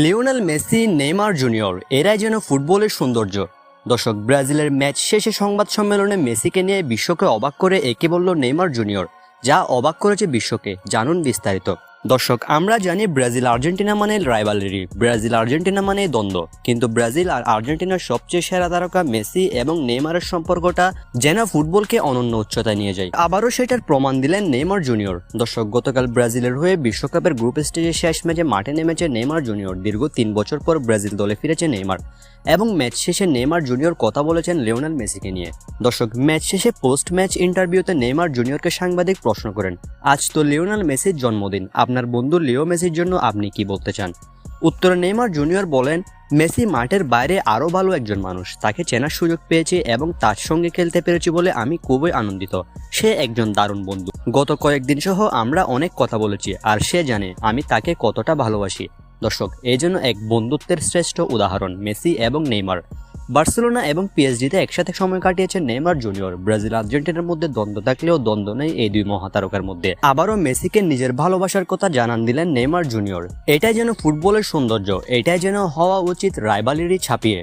Lionel Messi, Neymar junior এরাই যেন ফুটবলের সৌন্দর্য। দর্শক, ব্রাজিলের ম্যাচ শেষে সংবাদ সম্মেলনে মেসিকে নিয়ে বিশ্বকে অবাক করে একে বলল নেইমার জুনিয়র, যা অবাক করেছে বিশ্বকে। জানুন বিস্তারিত। দর্শক, আমরা জানি ব্রাজিল আর্জেন্টিনা মানে রাইভালরি, ব্রাজিল আর্জেন্টিনা মানে দ্বন্দ্ব, কিন্তু ব্রাজিল আর আর্জেন্টিনার সবচেয়ে সেরা তারকা মেসি এবং নেইমারের সম্পর্কটা যেন ফুটবলকে অনন্য উচ্চতায় নিয়ে যায়। আবারও সেটার প্রমাণ দিলেন নেইমার জুনিয়র। দর্শক, গতকাল ব্রাজিলের হয়ে বিশ্বকাপের গ্রুপ স্টেজে শেষ ম্যাচে মাঠে নেমেছে নেইমার জুনিয়র। দীর্ঘ 3 বছর পর ব্রাজিল দলে ফিরেছে নেইমার এবং ম্যাচ শেষে নেইমার জুনিয়র কথা বলেছেন লিওনেল মেসিকে নিয়ে। দর্শক, ম্যাচ শেষে পোস্ট ম্যাচ ইন্টারভিউতে নেইমার জুনিয়রকে সাংবাদিক প্রশ্ন করেন, আজ তো লিওনেল মেসির জন্মদিন, আপনার বন্ধু লিও মেসির জন্য আপনি কি বলতে চান? উত্তরে নেইমার জুনিয়র বলেন, মেসি মাঠের বাইরে আরও ভালো একজন মানুষ, তাকে চেনার সুযোগ পেয়েছি এবং তার সঙ্গে খেলতে পেরেছি বলে আমি খুবই আনন্দিত। সে একজন দারুণ বন্ধু। গত কয়েকদিন সহ আমরা অনেক কথা বলেছি আর সে জানে আমি তাকে কতটা ভালোবাসি। দর্শক, এই জন্য এক বন্ধুত্বের শ্রেষ্ঠ উদাহরণ মেসি এবং নেইমার। বার্সেলোনা এবং পিএসজিতে একসাথে সময় কাটিয়েছেন নেইমার জুনিয়র। ব্রাজিল আর্জেন্টিনার মধ্যে দ্বন্দ্ব থাকলেও দ্বন্দ্ব নেই এই দুই মহাতারকার মধ্যে। আবারও মেসিকে নিজের ভালোবাসার কথা জানান দিলেন নেইমার জুনিয়র। এটাই যেন ফুটবলের সৌন্দর্য, এটাই যেন হওয়া উচিত রাইভালরি ছাপিয়ে।